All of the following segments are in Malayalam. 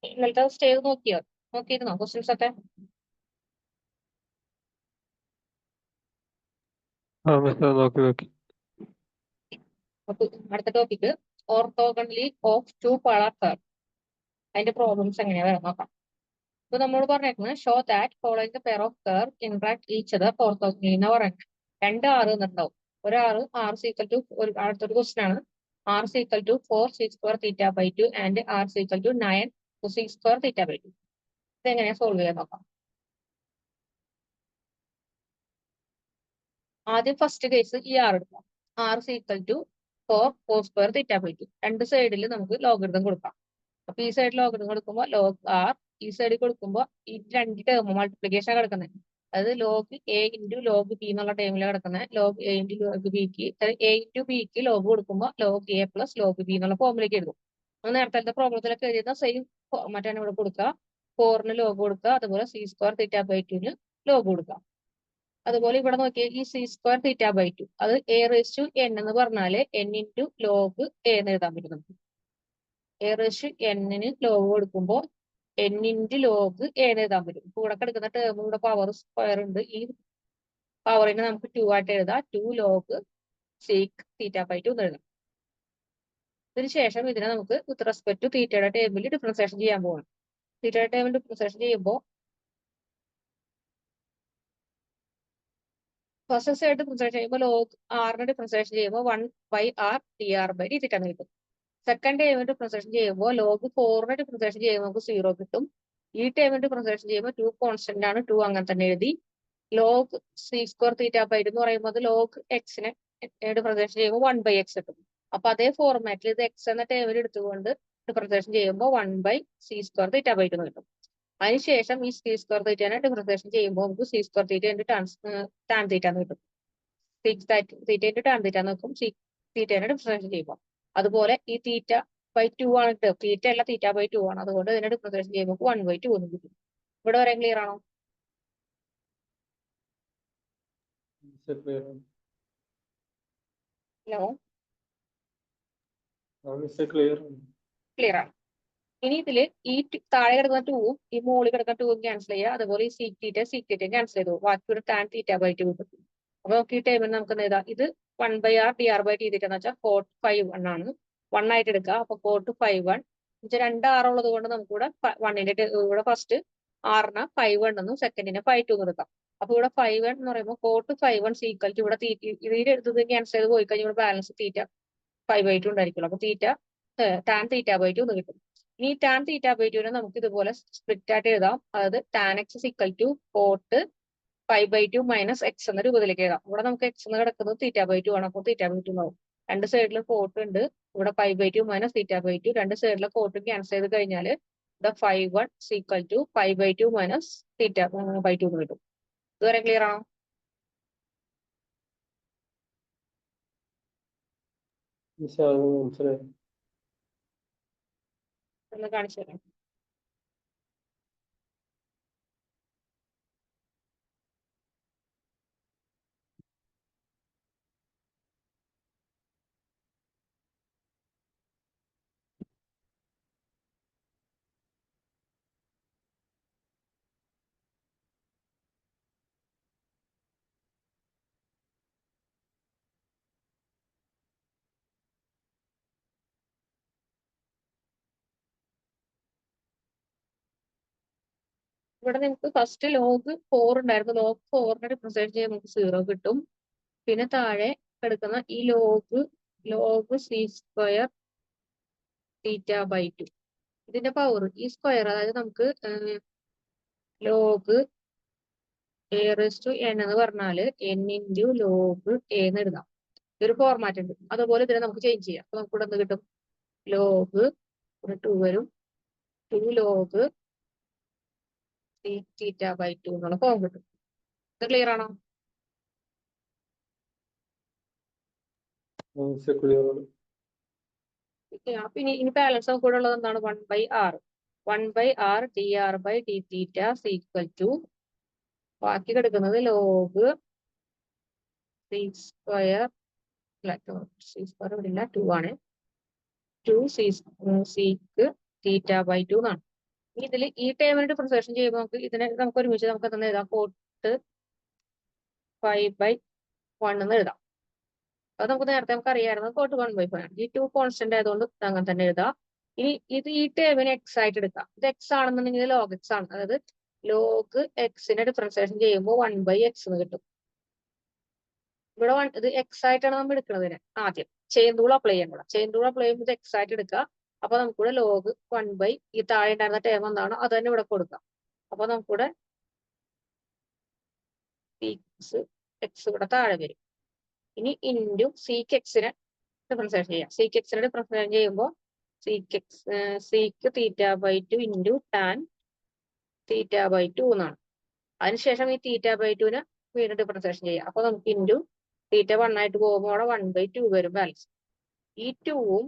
ഇന്നലത്തെ സ്റ്റേ നോക്കിയിരുന്നോ ക്വസ്റ്റ്യൻസ് ഒക്കെ? നോക്കി. അപ്പൊ അടുത്ത topic orthogonality of two polar curve. അതിന്റെ പ്രോബ്ലംസ് എങ്ങനെയാ വരാൻ നോക്കാം. ഇപ്പൊ നമ്മളോട് പറഞ്ഞേക്കുന്നത് show that following the pair of curve interact each other orthogonally എന്ന് പറയുന്നത്. രണ്ട് ആറ് എന്നുണ്ടാവും. ഒരാറ് ആർ സീക്വൽ ടു അടുത്തൊരു ക്വസ്റ്റൻ ആണ്. R is equal to 4 6 square theta by 2 and R is equal to 9 6 square theta by 2. ഇതെങ്ങനെയാ സോൾവ് ചെയ്യാൻ നോക്കാം. ആദ്യം ഫസ്റ്റ് കേസ് ഈ ആർ എടുക്കാം. R is equal to 4 square theta by 2. രണ്ട് സൈഡിൽ നമുക്ക് ലോഗരിതം കൊടുക്കാം. അപ്പൊ ഈ സൈഡിൽ ലോഗരിതം കൊടുക്കുമ്പോൾ ലോഗ് ആർ, ഈ സൈഡിൽ കൊടുക്കുമ്പോൾ ഈ രണ്ട് ടേം മൾട്ടിപ്ലിക്കേഷൻ കിടക്കുന്നത്. അതായത് log A into log B എന്നുള്ള ടേമിൽ കിടക്കുന്നത് ലോഗ് എ ഇൻറ്റു ലോഗ് ബിക്ക് എ ഇൻറ്റു ബിക്ക് ലോഗ് കൊടുക്കുമ്പോൾ log A plus log B എന്നുള്ള ഫോമിലേക്ക് എഴുതും. നേരത്തെ പ്രോബ്ലത്തിലൊക്കെ എഴുതുന്ന സെയിം ഫോർമാറ്റാണ് ഇവിടെ കൊടുക്കുക. 4ന് ലോഗ് കൊടുക്കുക, അതുപോലെ സി സ്ക്വയർ തീറ്റ ബൈ 2ന് ലോഗ് കൊടുക്കുക. അതുപോലെ ഇവിടെ നോക്കിയാൽ ഈ സി സ്ക്വയർ തീറ്റ ബൈ 2 അത് എ റേസ് ടു എൻ എന്ന് പറഞ്ഞാല് എൻ ഇൻറ്റു ലോഗ് എ എന്ന് എഴുതാൻ പറ്റും നമുക്ക്. എ റേസ് ടു എന്നിന് ലോഗ് കൊടുക്കുമ്പോൾ എൻ ഇൻറ്റു ലോഗ് എ എന്ന് എഴുതാൻ പറ്റും. കൂടെ കിടക്കുന്ന ടേം ഇവിടെ പവർ സ്ക്വയർ ഉണ്ട്. ഈ പവറിനെ നമുക്ക് 2 ആയിട്ട് എഴുതാം. 2 ലോഗ് സീക്ക് തീറ്റ ബൈ 2 എന്ന് എഴുതാം. ഇതിനുശേഷം ഇതിനെ നമുക്ക് വിത്ത് റെസ്പെക്ട് ടു തീറ്റയുടെ ടേബിളിൽ ഡിഫറൻസിയേഷൻ ചെയ്യാൻ പോകണം. തീറ്റയുടെ ടേബിൾ ഡിഫറൻസിയേഷൻ ചെയ്യുമ്പോൾ ഫസ്റ്റ് സൈഡ് ഡിഫറൻസിയേഷൻ ചെയ്യുമ്പോൾ ലോഗ് ആറിന് ഡിഫറൻസിയേഷൻ ചെയ്യുമ്പോൾ 1/r dr/d തീറ്റ എന്ന് കിട്ടും. സെക്കൻഡ് ടേമിന് ഡിഫറൻസിയേഷൻ ചെയ്യുമ്പോൾ ലോഗ് 4ന് ഡിഫറൻസിയേഷൻ ചെയ്യുമ്പോൾ നമുക്ക് 0 കിട്ടും. ഈ ടേമിന് ഡിഫറൻസിയേഷൻ ചെയ്യുമ്പോൾ 2 കോൺസ്റ്റന്റ് ആണ്, 2 അങ്ങനെ തന്നെ എഴുതി. Log C square theta by 2 എന്ന് പറയുമ്പോൾ ലോഗ് എക്സിനെ ഡിഫറൻസിയേഷൻ ചെയ്യുമ്പോൾ 1/x കിട്ടും. അപ്പൊ അതേ ഫോർമാറ്റിൽ ഇത് എക്സ് എന്ന ടേമിൽ എടുത്തുകൊണ്ട് ഡിഫറൻസിയേഷൻ ചെയ്യുമ്പോൾ 1/c സ്ക്വയർ തീറ്റ ബൈ 2 കിട്ടും. അതിനുശേഷം ഈ സി സ്ക്വയർ തീറ്റനെ ഡിഫറൻസിയേഷൻ ചെയ്യുമ്പോൾ നമുക്ക് സി സ്ക്വയർ തീറ്റ ടാൻ തീറ്റ എന്ന് കിട്ടും. തീറ്റ ഇൻറ്റു ടാൻ തീറ്റ എന്ന് വെക്കും സി തീറ്റനെ ഡിഫറൻസിയേഷൻ ചെയ്യുമ്പോൾ. അതുപോലെ ഈ തീറ്റ ബൈ 2 ആണ് കിട്ടുക. തീറ്റ അല്ല, തീറ്റ ബൈ 2 ആണ്. അതുകൊണ്ട് ഇതിനെ ഡിഫറൻസിയേഷൻ ചെയ്യുമ്പോൾ 1/2 എന്ന് കിട്ടും. ഇവിടെ വരെ ക്ലിയർ ആണോ? ഹലോ, ക്ലിയർ ആണ്. ഇനി ഇതില് ഈ താഴെ കിടക്കുന്ന 2ഉം ഈ മുകളിൽ കിടക്കുന്ന 2ഉം ക്യാൻസൽ ചെയ്യുക. അതുപോലെ ഈ സീക് തീറ്റയും ക്യാൻസൽ ചെയ്തു. ബാക്കി ഒരു ടാൻ തീറ്റ ബൈ 2 കിട്ടും. അപ്പൊ നമുക്ക് ഈ ടൈമിൽ നമുക്ക് എന്താ ഇത് 1/r dr/d തീറ്റ എന്ന് വെച്ചാൽ 4/5 ആണ്. 1 ആയിട്ട് എടുക്കുക. അപ്പൊ 4/5 രണ്ട് ആർ ഉള്ളത് കൊണ്ട് നമുക്ക് ഇവിടെ 1ന്റെ ഇവിടെ ഫസ്റ്റ് ആറിന് 5 എന്നും സെക്കൻഡിന് 5 എന്ന് എടുക്കാം. അപ്പൊ ഇവിടെ 5 എന്ന് പറയുമ്പോൾ 4/5 സീക്വൽ ടു ഇവിടെ ഇതിൽ എടുത്തത് ക്യാൻസൽ ചെയ്ത് പോയി കഴിഞ്ഞാൽ ഇവിടെ ബാലൻസ് തീറ്റ 5/2 ഉണ്ടായിരിക്കുള്ളൂ. അപ്പൊ തീറ്റ ടാൻ തീറ്റ ബൈ 2 എന്ന് കിട്ടും. ഇനി ടാൻ തീറ്റ ബൈ 2നെ നമുക്ക് ഇതുപോലെ സ്പ്ലിറ്റ് ആയിട്ട് എഴുതാം. അതായത് tan X equal to cot 5/2 minus X എന്ന രൂപത്തിലേക്ക് എഴുതാം. ഇവിടെ നമുക്ക് എക്സ് എന്ന് കിടക്കുന്നത് തീറ്റ ബൈ 2 ആണ്. അപ്പോൾ തീറ്റ ബൈ 2 ആവും. രണ്ട് സൈഡിലും കോട്ട് ഉണ്ട്. ഇവിടെ 5/2 മൈനസ് തീറ്റ ബൈ 2. രണ്ട് സൈഡിലെ കോട്ട് ക്യാൻസൽ ചെയ്ത് കഴിഞ്ഞാൽ ഇവിടെ 5/1 equal to 5/2 minus theta by 2 എന്ന് കിട്ടും. ഇതുവരെ ക്ലിയർ ആണോ? ഒന്ന് കാണിച്ചു തരാം. ഇവിടെ നമുക്ക് ഫസ്റ്റ് ലോഗ് 4 ഉണ്ടായിരുന്നു. ലോഗ് 4നെ ഡിഫറൻസിയേറ്റ് ചെയ്യുമ്പോൾ നമുക്ക് 0 കിട്ടും. പിന്നെ താഴെ കിടക്കുന്ന ഈ log C square theta by 2 ഇതിന്റെ പവർ ഈ സ്ക്വയർ, അതായത് നമുക്ക് log A raise to N എന്ന് പറഞ്ഞാല് എൻ ഇൻറ്റു ലോഗ് എ എന്ന് എഴുതാം. ഒരു ഫോർമാറ്റ് ഉണ്ട്. അതുപോലെ ഇതിനെ നമുക്ക് ചേഞ്ച് ചെയ്യാം. അപ്പൊ നമുക്ക് ഇവിടെ എന്ത് കിട്ടും? ലോഗ് 2 വരും. 2 ലോഗ് തീറ്റ ബൈ 2 എന്നുള്ള ഫോം കിട്ടും. ഇത് ക്ലിയർ ആണോ? പിന്നെ ഇനി ബാലൻസ് കൂടെ ഉള്ളത് എന്താണ്? 1/r 1/r dr/d theta equal to ബാക്കി കിടക്കുന്നത് ലോഗ് സി സ്ക്വയർ അല്ല, സി സ്ക്വയർ ഇവിടെ ഇല്ല, 2 ആണ്. 2 സീക്ക് θ/2 എന്നാണ്. ഇതിൽ ഈ ടേമിന് ഡിഫറൻസിയേഷൻ ചെയ്യുമ്പോൾ നമുക്ക് ഒരുമിച്ച് നമുക്ക് തന്നെ എഴുതാം കോട്ട് 5/1 എന്ന് എഴുതാം. അത് നമുക്ക് നേരത്തെ നമുക്ക് അറിയാമായിരുന്നു കോട്ട് 1/5 ആണ്. ഈ 2 കോൺസ്റ്റന്റ് ആയതുകൊണ്ട് അങ്ങനെ തന്നെ എഴുതാം. ഇനി ഈ ടേമിന് എക്സ് ആയിട്ട് എടുക്കാം. ഇത് എക്സ് ആണെന്നുണ്ടെങ്കിൽ ലോഗ് എക്സ് ആണ്. അതായത് ലോഗ് എക്സിനെ ഡിഫറൻസിയേഷൻ ചെയ്യുമ്പോൾ 1/x എന്ന് കിട്ടും. ഇവിടെ ഇത് എക്സ് ആയിട്ടാണ് നമ്മൾ എടുക്കുന്നതിന് ആദ്യം ചെയിൻ റൂൾ അപ്ലൈ ചെയ്യണം. ചെയിൻ റൂൾ അപ്ലൈ ചെയ്യുമ്പോൾ ഇത് എക്സ് ആയിട്ട് എടുക്കുക. അപ്പൊ നമുക്കിവിടെ ലോഗ് 1/, ഈ താഴെ ഉണ്ടായിരുന്ന ടേം എന്താണ് അത് തന്നെ ഇവിടെ കൊടുക്കാം. അപ്പൊ നമുക്കിവിടെ എക്സ് ഇവിടെ താഴെ വരും. ഇനി ഇൻറ്റു സീക്ക് എക്സിനെ ഡിഫറൻസിയേഷൻ ചെയ്യാം. സീക്ക് എക്സിനെ ഡിഫറൻസിയേഷൻ ചെയ്യുമ്പോൾ സീക്ക് θ/2 ഇൻറ്റു ടാൻ θ/2 എന്നാണ്. അതിനുശേഷം ഈ θ/2നെ വീണ്ടും ഡിഫറൻസിയേഷൻ ചെയ്യാം. അപ്പൊ നമുക്ക് ഇൻറ്റു θ1 ആയിട്ട് പോകുമ്പോൾ അവിടെ 1/2 വരും ബാലൻസ്. ഈ 2ഉം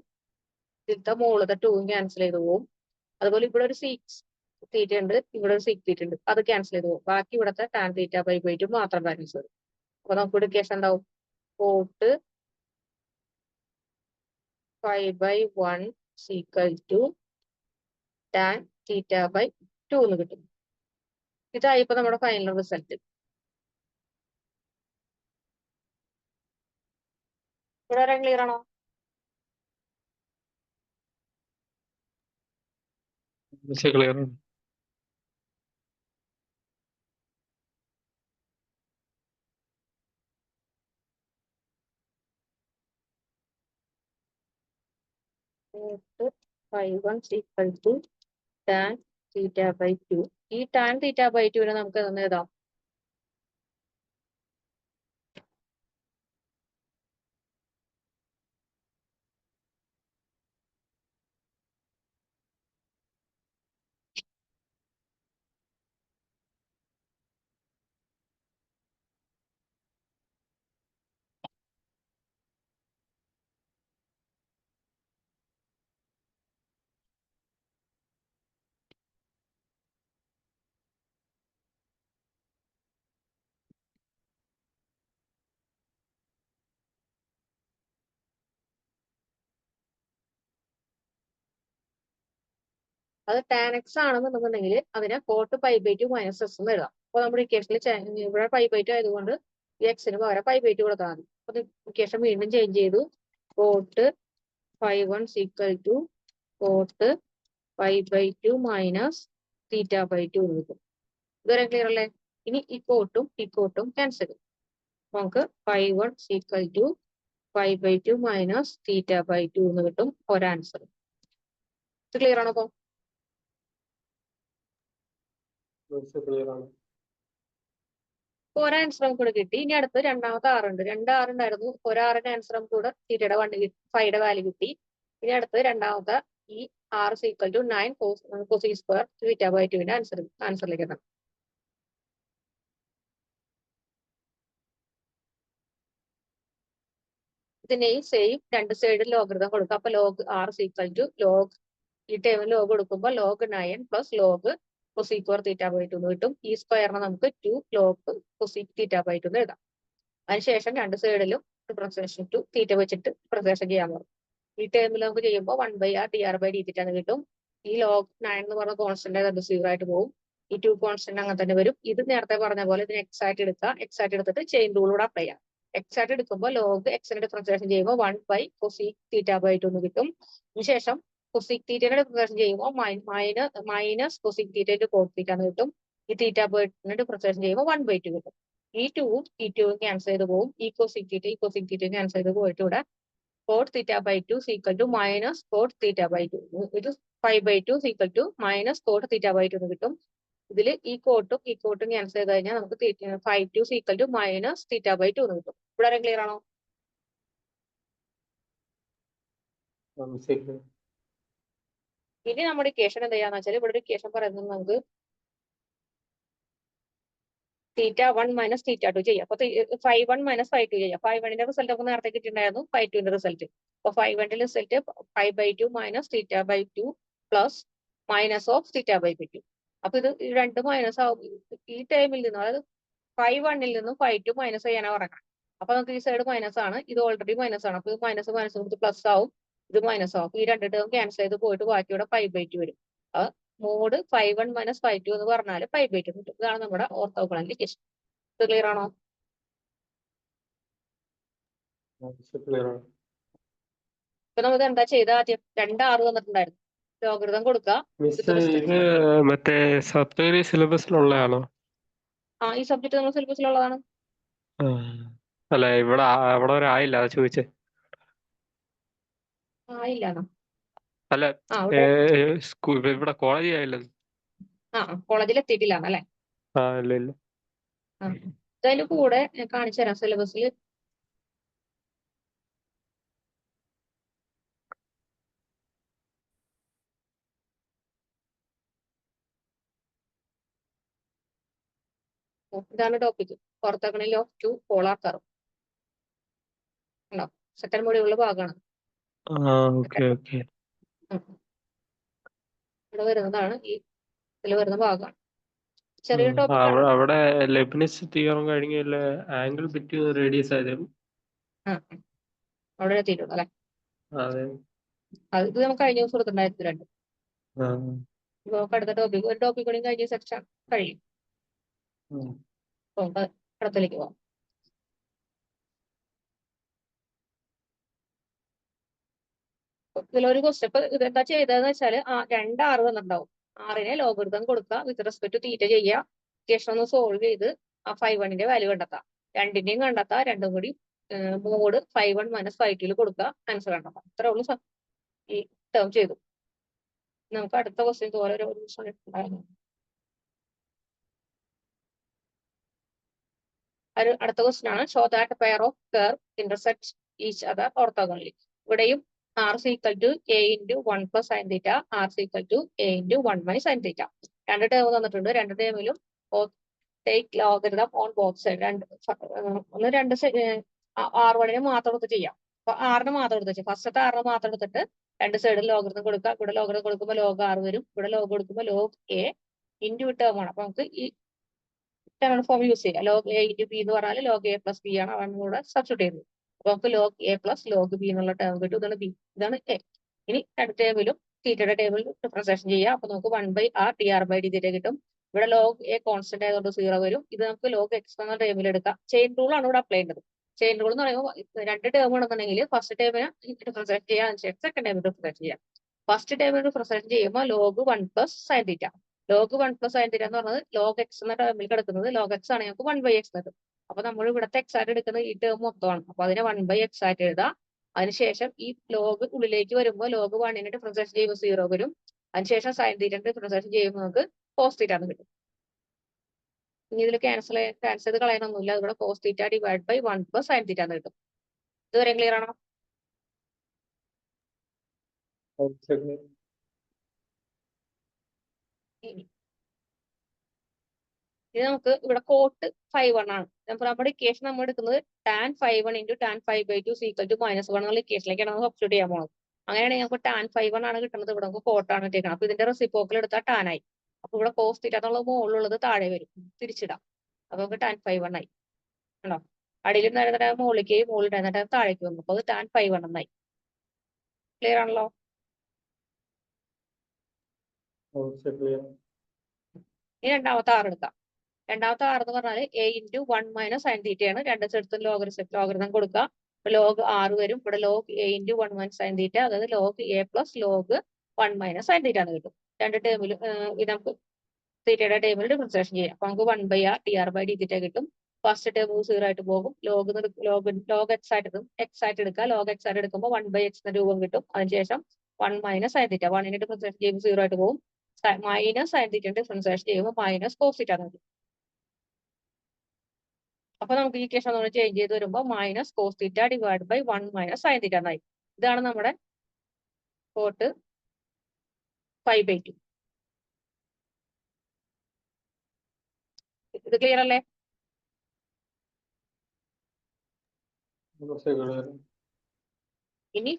ഇതിലത്തെ മുകളിലത്തെ 2ഉം ക്യാൻസൽ ചെയ്ത് പോകും. അതുപോലെ ഇവിടെ ഒരു സീക്ക് തീറ്റ ഉണ്ട്, ഇവിടെ ഒരു സീക്ക് തീറ്റ ഉണ്ട്, അത് ക്യാൻസൽ ചെയ്ത് പോകും. ബാക്കി ഇവിടുത്തെ ടാൻ θ/2 മാത്രം ബാലൻസ് വരും. അപ്പൊ നമുക്ക് ഇവിടെ കേസ് ഉണ്ടാവും കോട്ട് 5/1 = ടാൻ θ/2 എന്ന് കിട്ടും. ഇതായിപ്പോ നമ്മുടെ ഫൈനൽ റിസൾട്ട്. ഇവിടെ ക്ലിയർ ആണോ? ക്ലിയർ ആണ്. Cot 5/1 = tan θ/2. ഈ ടാൻ θ/2നെ നമുക്ക് എന്ന് എഴുതാം അത് ടാൻ എക്സ് ആണെന്നുണ്ടെങ്കിൽ അതിനെ കോട്ട് 5/2 - s എന്ന് എഴുതാം. അപ്പൊ നമ്മുടെ ഇക്വേഷനിൽ ഇവിടെ 5/2 ആയതുകൊണ്ട് ഈ എക്സിന് പകരം 5/2 കൊടുത്താൽ മതി. അപ്പൊ ഇക്വേഷൻ വീണ്ടും ചേഞ്ച് ചെയ്തു. കോട്ട് 5/1 = കോട്ട് 5/2 - θ/2 എന്ന് കിട്ടും. ഇതുവരെ ക്ലിയർ അല്ലേ? ഇനി ഈ കോട്ടും ക്യാൻസൽ ചെയ്യും. നമുക്ക് 5/1 = 5/2 - θ/2 എന്ന് കിട്ടും ഒരാൻസർ. ഇത് ക്ലിയർ ആണോ? അപ്പൊ ഒരാൻസർ നമുക്ക് ഇവിടെ കിട്ടി. ഇനി അടുത്ത് രണ്ടാമത്തെ ആറുണ്ട്. 2 R ഉണ്ടായിരുന്നു. ഒരാറിന്റെ ആൻസർ നമുക്ക് ഇവിടെ തീറ്റയുടെ 5യുടെ വാല്യൂ കിട്ടി. ഇനി അടുത്ത് രണ്ടാമത്തെ ഈ R = 9 cos² θ/2ന്റെ ആൻസറിലേക്ക് എത്തണം. ഇതിനെയും സെയിം രണ്ട് സൈഡിൽ ലോഗരിതം കൊടുക്കുക. അപ്പൊ ലോഗ് R = ലോഗ് ഈ ടേമിൽ ലോഗ് കൊടുക്കുമ്പോൾ ലോഗ് 9 + ലോഗ് cos² θ/2 എന്ന് കിട്ടും. ഈ സ്ക്വയറിനെ നമുക്ക് 2 ലോഗ് cos θ/2 എന്ന് എഴുതാം. അതിനുശേഷം രണ്ട് സൈഡിലും ഡിഫറൻസിയേഷൻ ടു തീറ്റ വെച്ചിട്ട് ഡിഫറൻസിയേഷൻ ചെയ്യാൻ പോകും. ഈ ടേമിൽ നമുക്ക് ചെയ്യുമ്പോൾ 1/r dr/dθ എന്ന് കിട്ടും. ഈ ലോഗ് 9 എന്ന് പറഞ്ഞ കോൺസ്റ്റന്റ് അത് 0 ആയിട്ട് പോകും. ഈ 2 കോൺസ്റ്റന്റ് അങ്ങനെ തന്നെ വരും. ഇത് നേരത്തെ പറഞ്ഞ പോലെ ഇതിന് എക്സ് ആയിട്ട് എടുക്കുക. എക്സ് ആയിട്ട് എടുത്തിട്ട് ചെയിൻ റൂളൂടെ അപ്ലൈ ചെയ്യാം. എക്സ് ആയിട്ട് എടുക്കുമ്പോൾ ലോഗ് എക്സിന്റെ ഡിഫറൻസിയേഷൻ ചെയ്യുമ്പോൾ 1/cos θ/2 എന്ന് കിട്ടും. അതിനുശേഷം cosec തീറ്റയുടെ ഡിഫറൻസിയേഷൻ ചെയ്യുമ്പോൾ മൈനസ് cosec θ cos θ എന്ന് കിട്ടും. ഈ θ/2 ഡിഫറൻസിയേഷൻ ചെയ്യുമ്പോൾ 1/2 കിട്ടും. ഈ 2ഉം ക്യാൻസൽ ചെയ്ത് പോകും. ഈ cosec θ ക്യാൻസൽ ചെയ്ത് പോയിട്ട് ഇവിടെ cot θ/2 = മൈനസ് cot θ/2. ഇത് 5/2 = മൈനസ് cot θ/2 എന്ന് കിട്ടും. ഇതിൽ ഈ കോട്ടും ക്യാൻസൽ ചെയ്ത് കഴിഞ്ഞാൽ നമുക്ക് 5/2 = മൈനസ് θ/2 എന്ന് കിട്ടും. ഇവിടെ ക്ലിയർ ആണോ? ഇനി നമ്മുടെ ഇക്വേഷൻ എന്താ ചെയ്യാന്ന് വെച്ചാൽ ഇവിടെ ഒരു ഇക്വേഷൻ പറയുന്നത് നമുക്ക് θ1 - θ2 ചെയ്യാം. അപ്പൊ 5/1 - 5/2 ചെയ്യാം. 5/1ന്റെ റിസൾട്ട് നമുക്ക് നേരത്തെ കിട്ടിയിട്ടുണ്ടായിരുന്നു. 5/2ന്റെ റിസൾട്ട്. അപ്പൊ 5/1ന്റെ റിസൾട്ട് 5/2 - θ/2 പ്ലസ് മൈനസ് ഓഫ് θ/2. അപ്പൊ ഇത് രണ്ട് മൈനസ് ആവും. ഈ ടൈമിൽ നിന്ന് അതായത് 5/1ൽ നിന്നും 5/2 മൈനസ് ചെയ്യാനാണ് പറയുന്നത്. അപ്പൊ നമുക്ക് ഈ സൈഡ് മൈനസ് ആണ്, ഇത് ഓൾറെഡി മൈനസ് ആണ്. അപ്പൊ മൈനസ് കൊടുത്ത് പ്ലസ് ആവും. ഇത് മൈനസ് ആവും. ഈ രണ്ട് ടേം ക്യാൻസൽ ചെയ്ത് പോയിട്ട് ബാക്കി ഇവിടെ 5/2 വരും. മോഡ് 5(1 - 5(2) എന്ന് പറഞ്ഞാൽ 5/2 കിട്ടും. ഇതാണ് നമ്മുടെ ഓർത്തോഗണൽ ഇക്വേഷൻ. ഇത് ക്ലിയർ ആണോ? ക്ലിയർ ആണ്. ഇപ്പൊ നമുക്ക് എന്താ ചെയ്ത ആദ്യം 2 വന്നിട്ടുണ്ടായിരുന്നു. ലോഗരിതം കൊടുക്കുക. മിസ് ഇത് മറ്റേ സപ്തഗിരി സിലബസിലുള്ളതാണോ? ഈ സബ്ജക്ട് നമ്മുടെ സിലബസിലുള്ളതാണ്. അല്ല ഇവിടെ അവിടെ വരെ ആയില്ല, അതാ ചോദിച്ചേ. ഇല്ലാന്നോ? അല്ല ഇവിടെ കോളേജ് ആയില്ല. കോളേജിൽ എത്തിയിട്ടില്ല അല്ലേ? ഇല്ല ഇല്ല. അതിന്റെ കൂടെ ഞാൻ കാണിച്ചു തരാം സിലബസിൽ. ഇതാണ് topic. Orthogonal of 2 polar curve. ഉണ്ടോ? സെക്കൻഡ് മൊഡ്യൂളിലെ ഭാഗമാണ്. ഇവിടെ വരുന്നതാണ് ഈ ഇതിൽ വരുന്ന ഭാഗമാണ്. ചെറിയൊരു ടോപ്പിക് ആണ്. അവിടെ ലെബ്നിസ് തിയറം കഴിഞ്ഞ ആംഗിൾ ബിറ്റ്വീൻ റേഡിയസ് ആയിരുന്നു. അവിടെ എത്തിയിട്ടുണ്ട് അല്ലെ? ഇത് നമുക്ക് കഴിഞ്ഞ ദിവസം കൊടുത്തിട്ടുണ്ടായിരുന്നു 2. ഇപ്പൊ അടുത്ത ടോപ്പിക് ഒരു ടോപ്പിക് കൂടി കഴിഞ്ഞ സെക്ഷൻ കഴിയും. അടുത്തേക്ക് പോവാം. ഇതിലൊരു ക്വസ്റ്റ്യൻ ഇപ്പൊ ഇതെന്താ ചെയ്തതെന്ന് വെച്ചാൽ 2 R വന്നിട്ടുണ്ടാവും. R-നെ ലോഗരിതം കൊടുക്കുക, വിത്ത് റെസ്പെക്ട് ടു തീറ്റ ചെയ്യുക, ഇക്വേഷൻ ഒന്ന് സോൾവ് ചെയ്ത് ആ 5(1) വാല്യൂ കണ്ടെത്താം. രണ്ടിന്റെയും കണ്ടെത്താം. രണ്ടും കൂടി മോഡ് 5(1 - 5(2) കൊടുക്കുക, ആൻസർ കണ്ടെത്താം. ഇത്രേ ഉള്ളൂ. ഈ ടേം ചെയ്തു. നമുക്ക് അടുത്ത ക്വസ്റ്റ്യൻ ഇതുപോലെ ഒരു അടുത്ത ക്വസ്റ്റ്യൻ ആണ്. Show that pair of curve intersect each other orthogonally. ഇവിടെയും R is equal to a into 1 plus sin theta, R is equal to a into 1 minus sin theta. രണ്ട് ടേം തന്നിട്ടുണ്ട്. രണ്ട് ടേമിലും take logarithm on both side. രണ്ട് R1-നെ മാത്രം എടുത്ത് ചെയ്യാം. അപ്പൊ R-നെ മാത്രം എടുത്ത് ഫസ്റ്റത്തെ R-നെ മാത്രം എടുത്തിട്ട് രണ്ട് സൈഡിൽ ലോഗരിതം കൊടുക്കുക. ഇവിടെ ലോഗരിതം കൊടുക്കുമ്പോൾ log R വരും. ഇവിടെ log കൊടുക്കുമ്പോൾ log a ഇൻറ്റു ടേം ആണ്. അപ്പൊ നമുക്ക് ഈ ടേം ഫോം യൂസ് ചെയ്യാം. log a into b എന്ന് പറഞ്ഞാൽ log a plus b ആണ്. അതാണ് കൂടെ സബ്സ്റ്റിറ്റ്യൂട്ട് ചെയ്യുന്നത്. അപ്പൊ നമുക്ക് log a plus log b എന്നുള്ള ടേം കിട്ടും. ഇതാണ് b, ഇതാണ് a. ഇനി രണ്ട് ടേമിലും തീറ്റയുടെ ടേബിളിൽ ഡിഫറൻസിയേഷൻ ചെയ്യാം. അപ്പൊ നമുക്ക് 1/r dr/dθ കിട്ടും. ഇവിടെ log a കോൺസ്റ്റന്റ് ആയതുകൊണ്ട് 0 വരും. ഇത് നമുക്ക് log x എന്ന ടേമിൽ എടുക്കാം. ചെയിൻ റൂൾ ആണ് ഇവിടെ അപ്ലൈ ചെയ്യുന്നത്. ചെയിൻ റൂൾ എന്ന് പറയുമ്പോൾ രണ്ട് ടേം ആണെന്നുണ്ടെങ്കിൽ ഫസ്റ്റ് ടേമിനെ ഡിഫറൻസിയേറ്റ് ചെയ്യാൻ, സെക്കൻഡ് ടേമിൽ ഡിഫറൻസിയേറ്റ് ചെയ്യാം. ഫസ്റ്റ് ടേമിൽ ഡിഫറൻസിയേറ്റ് ചെയ്യുമ്പോൾ log 1 plus sin theta. log 1 plus sin theta എന്ന് പറഞ്ഞത് log x എന്ന ടേമിൽ കിടക്കുന്നത് log x ആണ്. നമുക്ക് 1/x കിട്ടും. അപ്പൊ നമ്മൾ ഇവിടുത്തെ x ആയിട്ട് എടുക്കുന്നത് ഈ ടേം മൊത്തമാണ്. അപ്പൊ അതിനെ 1/x ആയിട്ട് എഴുതാം. അതിനുശേഷം ഈ ലോഗ് ഉള്ളിലേക്ക് വരുമ്പോൾ log 1-നെ ഡിഫറൻസിയേഷൻ ചെയ്യുമ്പോൾ 0 വരും. അതിനുശേഷം sin theta ഡിഫറൻസിയേഷൻ ചെയ്യുമ്പോൾ നമുക്ക് cos theta എന്ന് കിട്ടും. ഇനി ഇതിൽ ക്യാൻസൽ ചെയ്ത് കളയാനൊന്നുമില്ല. ഇവിടെ cos theta divide by 1 plus sin theta എന്ന് കിട്ടും. ഇതുവരെ ക്ലിയർ ആണോ? ഇത് നമുക്ക് ഇവിടെ കോട്ട് 5(1) ആണ്. നമ്മുടെ ഇക്വേഷൻ നമ്മൾ എടുക്കുന്നത് tan 5(1 × tan 5/2 = -1 എന്നുള്ള ഇക്വേഷനിലേക്കാണ് നമ്മൾ സബ്സ്റ്റിറ്റ്യൂട്ട് ചെയ്യാൻ പോകുന്നത്. അങ്ങനെയാണെങ്കിൽ നമുക്ക് tan 5(1) ആണ് കിട്ടുന്നത്. ഇവിടെ നമുക്ക് കോട്ടാണ് ഇട്ടേക്കുന്നത്. അപ്പൊ ഇതിന്റെ റെസിപ്രോക്കൽ എടുത്താൽ tan ആയി. അപ്പൊ ഇവിടെ cos theta എന്നുള്ളത് മുകളിലുള്ളത് താഴെ വരും. തിരിച്ചിടാം. അപ്പൊ നമുക്ക് tan 5(1) ആയി. ആണോ? അടിയിൽ ഉണ്ടായിരുന്ന മുകളിലേക്ക്, മുകളിൽ ഉണ്ടായിരുന്ന താഴേക്ക് വന്നു. അപ്പൊ അത് tan 5(1) എന്നായി. ക്ലിയർ ആണല്ലോ? ഇനി രണ്ടാമത്തെ R എടുക്കാം. രണ്ടാമത്തെ R എന്ന് പറഞ്ഞാൽ a into 1 minus sin theta ആണ്. രണ്ട് സ്ഥലത്തും ലോഗരിതം കൊടുക്കുക. log R വരും. ഇവിടെ log a into 1 minus sin theta, അതായത് log a plus log 1 minus sin theta എന്ന് കിട്ടും. രണ്ട് ടേമിലും ഇത് നമുക്ക് തീറ്റയുടെ ടേമിൽ ഡിഫറൻസിയേഷൻ ചെയ്യാം. അപ്പൊ നമുക്ക് 1/r dr/dθ കിട്ടും. ഫസ്റ്റ് ടേം 0 ആയിട്ട് പോകും. log x ആയിട്ട് എടുക്കുക. log x ആയിട്ട് എടുക്കുമ്പോൾ 1/x എന്ന രൂപം കിട്ടും. അതിനുശേഷം 1 minus sin theta, 1-നെ ഡിഫറൻസിയേഷൻ ചെയ്യുമ്പോൾ 0 ആയിട്ട് പോകും. മൈനസ് sin theta ഡിഫറൻസിയേഷൻ ചെയ്യുമ്പോൾ മൈനസ് cos theta എന്ന് കിട്ടും. അപ്പൊ നമുക്ക് ഈ ഇക്വേഷൻ നമ്മൾ ചേഞ്ച് ചെയ്ത് വരുമ്പോൾ minus cos theta divide by 1 minus sin theta എന്നായി. ഇതാണ് നമ്മുടെ കോട്ട് 5/2. ഇത് ക്ലിയർ അല്ലേ? ഇനി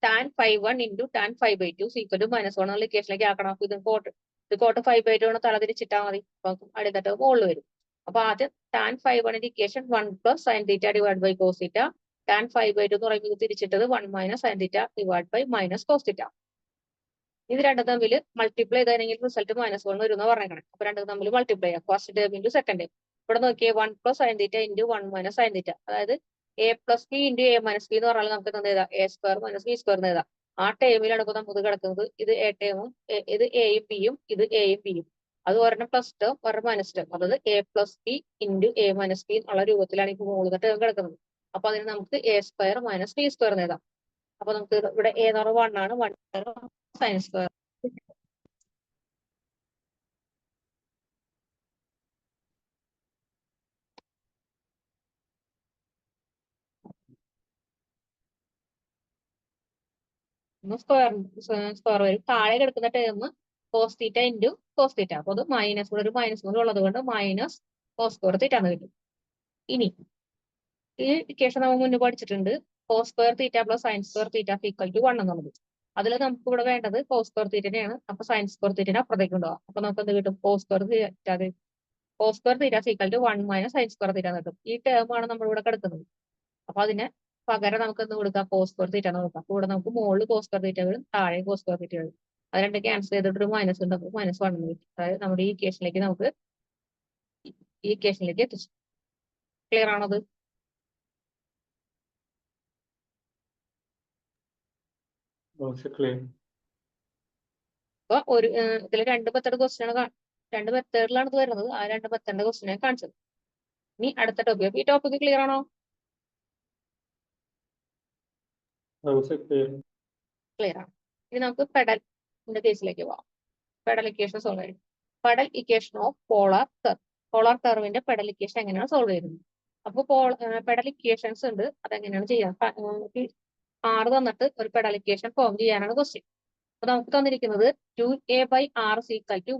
tan 5(1 × tan 5/2 = -1 എന്നുള്ള ഇക്വേഷനിലേക്ക് ആക്കണം. അപ്പൊ ഇത് കോട്ട് 5/2 ആണ്. തല തിരിച്ചിട്ടാൽ മതി. അപ്പൊ അടുത്തിട്ട് മുകളിൽ വരും. അപ്പൊ ആദ്യം tan 5(1) equation 1 plus sin theta divide by cos theta, tan 5/2 എന്ന് പറയുമ്പോൾ ഇത് തിരിച്ചിട്ടത് 1 minus sine theta divide by minus cos theta. ഇത് രണ്ടും തമ്മിൽ മൾട്ടിപ്ലൈ ചെയ്താണെങ്കിൽ റിസൾട്ട് -1 വരും എന്ന് പറഞ്ഞേക്കണം. അപ്പൊ രണ്ടും തമ്മിൽ മൾട്ടിപ്ലൈ ചെയ്യാം. First term into second term. ഇവിടെ നോക്കിയേ 1 plus sine theta into 1 minus sine തീറ്റ. അതായത് a plus B into a minus B എന്ന് പറഞ്ഞാൽ നമുക്ക് എന്ത് എഴുതാം? a square minus B square എന്ന് എഴുതാം. ആ ടേമിലാണ് ഇപ്പൊ നമുക്ക് കിടക്കുന്നത്. ഇത് a ടേമും ഇത് എയും ബിയും ഇത് എയും ബിയും. അത് ഒരെണ്ണം പ്ലസ് ടേം ഒരെണ്ണം മൈനസ് ടേം. അതായത് a plus B into a minus B എന്നുള്ള രൂപത്തിലാണ് ഇപ്പോൾ മുകളിലത്തെ ടേം കിടക്കുന്നത്. അപ്പൊ അതിന് നമുക്ക് a square minus B square എന്ന് എഴുതാം. അപ്പൊ നമുക്ക് ഇവിടെ a എന്ന് പറഞ്ഞാൽ 1 ആണ്. 1 സൈൻ സ്ക്വയർ. സ്ക്വയർ വരും. താഴെ കിടക്കുന്ന term cos theta into cos theta. അപ്പൊ അത് മൈനസ് ഒരു മൈനസ് കൂടെ ഉള്ളത് കൊണ്ട് മൈനസ് കോസ് സ്ക്വയർ തീറ്റ എന്ന് കിട്ടും. ഇനി ഈ ഇക്വേഷൻ നമ്മൾ മുന്നേ പഠിച്ചിട്ടുണ്ട്. Cos square theta plus sine square theta equal to 1 എന്നുള്ളത്. അതിൽ നമുക്ക് ഇവിടെ വേണ്ടത് കോസ് സ്ക്വയർ തീറ്റയാണ്. അപ്പൊ സൈൻ സ്ക്വയർ തീറ്റനെ അപ്പുറത്തേക്ക് ഉണ്ടാവും. അപ്പൊ നമുക്ക് എന്ത് കിട്ടും? Cos square theta equal to 1 minus sine square theta എന്ന് കിട്ടും. ഈ ടേം ആണ് നമ്മൾ ഇവിടെ കിടക്കുന്നത്. അപ്പൊ അതിനെ പകരം നമുക്ക് എന്ത് കൊടുക്കാം? കോസ് സ്ക്വയർ തീറ്റ എന്ന് കൊടുക്കാം. ഇവിടെ നമുക്ക് മുകളിൽ കോസ് സ്ക്വയർ തീറ്റ വരും, താഴെ കോസ് സ്ക്വയർ തീറ്റ വരും. അത് രണ്ട് ക്യാൻസൽ ചെയ്തിട്ട് ഒരു മൈനസ് ഉണ്ട്. അപ്പോൾ -1 എന്ന് കിട്ടും. അതായത് നമ്മുടെ ഈ ഇക്വേഷനിലേക്ക് നമുക്ക് ഈ ഇക്വേഷനിലേക്ക് എത്തിച്ചു. ക്ലിയർ ആണത്? അപ്പൊ ഒരു ഇതിൽ രണ്ട് മെത്തേഡ് ക്വസ്റ്റ്യൻ രണ്ട് മെത്തേഡിലാണ് ഇത് വരുന്നത്. ആ രണ്ട് മെത്തേഡിന്റെ ക്വസ്റ്റ്യനെ കാണിച്ചത്. ഇനി അടുത്ത ടോപ്പിക്. ഈ ടോപ്പിക് ക്ലിയർ ആണോ? ക്ലിയർ ആണ്. ഇനി നമുക്ക് പെഡലിന്റെ കേസിലേക്ക് പോവാം. പെഡൽ ഇക്വേഷൻ സോൾവ് ചെയ്യും. Pedal equation of polar curve. Polar കർവിന്റെ പെഡൽ ഇക്വേഷൻ എങ്ങനെയാണ് സോൾവ് ചെയ്യുന്നത്? അപ്പൊ പെഡൽ ഇക്വേഷൻസ് ഉണ്ട്. അതെങ്ങനെയാണ് ചെയ്യാം? 6 തന്നിട്ട് ഒരു പെഡൽ ഇക്വേഷൻ ഫോം ചെയ്യാനാണ് ക്വസ്റ്റ്യൻ. അപ്പൊ നമുക്ക് തന്നിരിക്കുന്നത് 2a/r =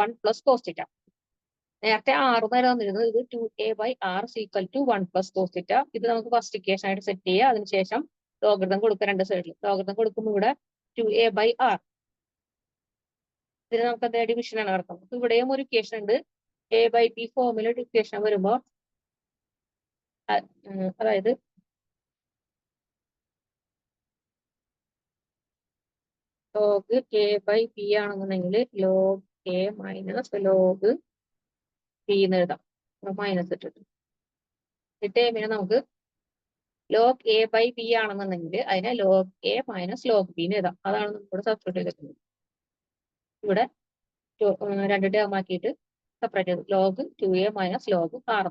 1 പ്ലസ് കോസ് തീറ്റ. നേരത്തെ 6 നേരം തന്നിരുന്നത്. ഇത് 2a/r = 1 പ്ലസ് കോസ് തീറ്റ. ഇത് നമുക്ക് ഫസ്റ്റ് ഇക്വേഷൻ ആയിട്ട് സെറ്റ് ചെയ്യുക. അതിനുശേഷം ലോഗരിതം കൊടുക്കുക രണ്ട് സൈഡിൽ. ലോഗരിതം കൊടുക്കുമ്പോൾ ഇവിടെ 2a/r. ഇതിന് നമുക്ക് എന്താ ഡിവിഷൻ ആണ് നടക്കുന്നത്. ഇവിടെയും ഒരു ഇക്വേഷൻ ഉണ്ട്. a/b ഫോമിൽ ഇക്വേഷൻ വരുമ്പോൾ അതായത് ലോഗ് a/b ആണെന്നുണ്ടെങ്കിൽ log a minus log b എന്ന് എഴുതാം. മൈനസ് ഇട്ടിട്ട് ഈ ടേമിനെ നമുക്ക് ലോഗ് a/b ആണെന്നുണ്ടെങ്കിൽ അതിനെ log a minus log b എന്ന് എഴുതാം. അതാണ് നമ്മുടെ സബ്സ്റ്റിറ്റ്യൂട്ട് ചെയ്തിട്ടുള്ളത്. ഇവിടെ രണ്ട് ടേം ആക്കിയിട്ട് സെപ്പറേറ്റ് ചെയ്തു. Log 2a minus log r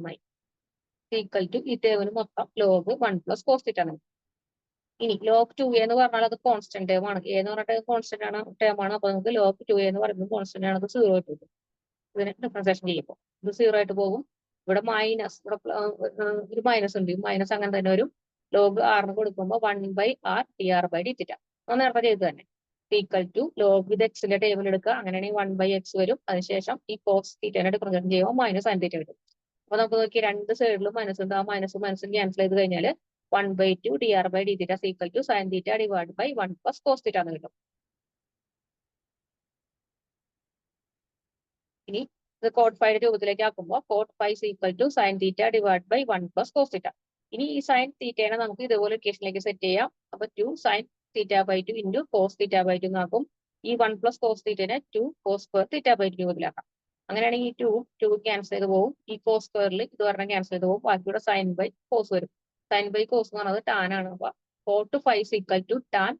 equal to ഈ ടേമിന് മൊത്തം ലോഗ് 1 പ്ലസ് കോസ് തീറ്റ ആണ്. ഇനി ലോഗ് 2a എന്ന് പറഞ്ഞാൽ അത് കോൺസ്റ്റന്റ് ടേം ആണ്. a എന്ന് പറഞ്ഞിട്ട് കോൺസ്റ്റന്റ് ആണ് ടേം ആണ്. അപ്പൊ നമുക്ക് ലോഗ് 2a എന്ന് പറയുന്നത് കോൺസ്റ്റന്റ് ആണ്. അത് 0 ആയിട്ട് പോകും. ഇതിനെ ഡിഫറൻസിയേഷൻ ചെയ്യുമ്പോൾ ഇത് 0 ആയിട്ട് പോകും. ഇവിടെ മൈനസ് ഒരു മൈനസ് ഉണ്ട്. മൈനസ് അങ്ങനെ തന്നെ വരും. ലോഗ് ആറിന് കൊടുക്കുമ്പോൾ 1/r dr/dθ. നേരത്തെ ചെയ്ത് തന്നെ ഈക്വൽ ടു ലോഗ് ഇത് എക്സിന്റെ ടേബിൾ എടുക്കുക. അങ്ങനെയാണെങ്കിൽ 1/x വരും. അതിനുശേഷം ഈ കോസ് തീറ്റനെ ഡിഫറൻസിയേഷൻ ചെയ്യുമ്പോൾ മൈനസ് സൈൻ തീറ്റ വരും. അപ്പൊ നമുക്ക് നോക്കി രണ്ട് സൈഡിലും മൈനസ് ഉണ്ട്. ആ മൈനസും ക്യാൻസൽ ചെയ്ത് കഴിഞ്ഞാൽ 1/2 dr/dθ equal to sine theta divide by 1 plus cos theta എന്ന് കിട്ടും. ഇനി ഇത് കോട്ട് ഫൈയുടെ രൂപത്തിലേക്ക് ആക്കുമ്പോൾ cot phi equal to sine theta divide by 1 plus cos theta. ഇനി ഈ സൈൻ തീറ്റയെ നമുക്ക് ഇതുപോലെ ഇക്വേഷനിലേക്ക് സെറ്റ് ചെയ്യാം. അപ്പൊ 2 സൈൻ തീറ്റ/2 ഇൻറ്റു കോസ് തീറ്റ/2 എന്നാക്കും. ഈ 1 പ്ലസ് കോസ് തീറ്റനെ 2 കോസ് സ്ക്വയർ തീറ്റ/2 രൂപത്തിലാക്കാം. അങ്ങനെയാണെങ്കിൽ ഈ 2 ക്യാൻസൽ ചെയ്ത് പോകും. ഈ കോസ് സ്ക്വയറിൽ ഇത് പറഞ്ഞാൽ ക്യാൻസൽ ചെയ്ത് പോകും. ബാക്കിയുടെ സൈൻ ബൈ കോസ് വരും. സൈൻ ബൈ കോസ് എന്ന് പറയുന്നത് ടാൻ ആണ്. അപ്പൊ cot phi equal to tan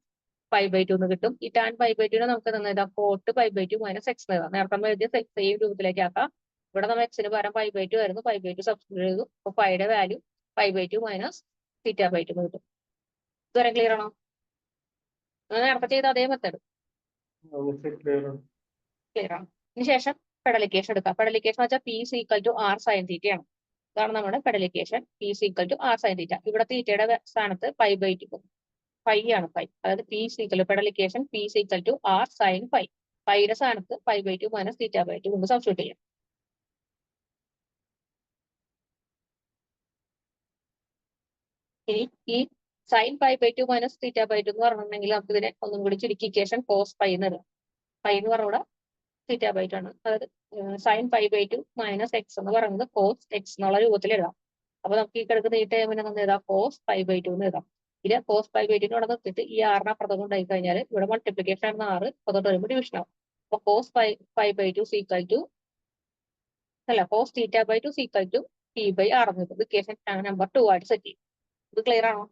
5/2 എന്ന് കിട്ടും. ഈ ടാൻ 5/2 നമുക്ക് എഴുതാം കോട്ട് 5/2 മൈനസ് എക്സ് എഴുതാം. നേരത്തെ നമ്മൾ എഴുതിയ സെയിം രൂപത്തിലേക്ക് ആക്കാം. ഇവിടെ നമ്മൾ എക്സിന് പകരം 5/2 ആയിരുന്നു. 5/2 സബ്സ്റ്റിറ്റ്യൂട്ട് ചെയ്തു. അപ്പൊ ഫൈയുടെ വാല്യൂ 5/2 മൈനസ് തീറ്റ/2 കിട്ടും. ഇതുവരെ ക്ലിയർ ആണോ? നേരത്തെ ചെയ്ത അതേ മെത്തേഡ് ക്ലിയർ ആണ്. ഇതിനുശേഷം പെഡലിക്കേഷൻ എടുക്കാം. പെഡലിക്കേഷൻ വെച്ചാൽ P equal to R sine തീറ്റയാണ്. ഇതാണ് നമ്മുടെ പെഡലിക്കേഷൻ. P equal to R sine theta. ഇവിടെ തീറ്റയുടെ സ്ഥാനത്ത് 5/2 ഫൈ ആണ്. ഫൈ അതായത് P equal pedal equation P equal to R sine phi. ഫൈയുടെ സ്ഥാനത്ത് 5/2 മൈനസ് തീറ്റ/2 കൊണ്ട് സബ്സ്റ്റിറ്റ്യൂട്ട് ചെയ്യാം. ഇനി ഈ സൈൻ 5/2 മൈനസ് തീറ്റ/2 എന്ന് പറഞ്ഞിട്ടുണ്ടെങ്കിൽ നമുക്ക് ഇതിനെ ഒന്നും കൂടി ചുരുക്കി ഇക്വേഷൻ കോസ് ഫൈ എന്ന് എഴുതാം. ഫൈ എന്ന് പറഞ്ഞ തീറ്റ/2 ആണ്. അതായത് സൈൻ 5/2 മൈനസ് എക്സ് എന്ന് പറയുന്നത് കോസ് എക്സ് എന്നുള്ള രൂപത്തിൽ എഴുതാം. അപ്പൊ നമുക്ക് ഈ കിടക്കുന്ന ഈ ടേമിനെ നമ്മൾ എഴുതാം കോസ് 5/2 എന്ന് എഴുതാം. ഇല്ല കോസ് 5/2 ഇവിടെ നിർത്തിയിട്ട് ഈ 6 അപ്പുറത്ത് കൊണ്ടായി കഴിഞ്ഞാൽ ഇവിടെ മൾട്ടിപ്ലിക്കേഷൻ ആണ് 6 അപ്പുറത്തോട്ട് വരുമ്പോൾ ഡിവിഷൻ ആവും. അപ്പൊ കോസ് 5/2 സീക്വൽ ടു അല്ല കോസ് θ/2 സീക്വൽ ടു P/R എന്ന് കിട്ടും. ഇക്വേഷൻ നമ്പർ 2 ആയിട്ട് സെറ്റ് ചെയ്യും. ഇത് ക്ലിയർ ആണോ?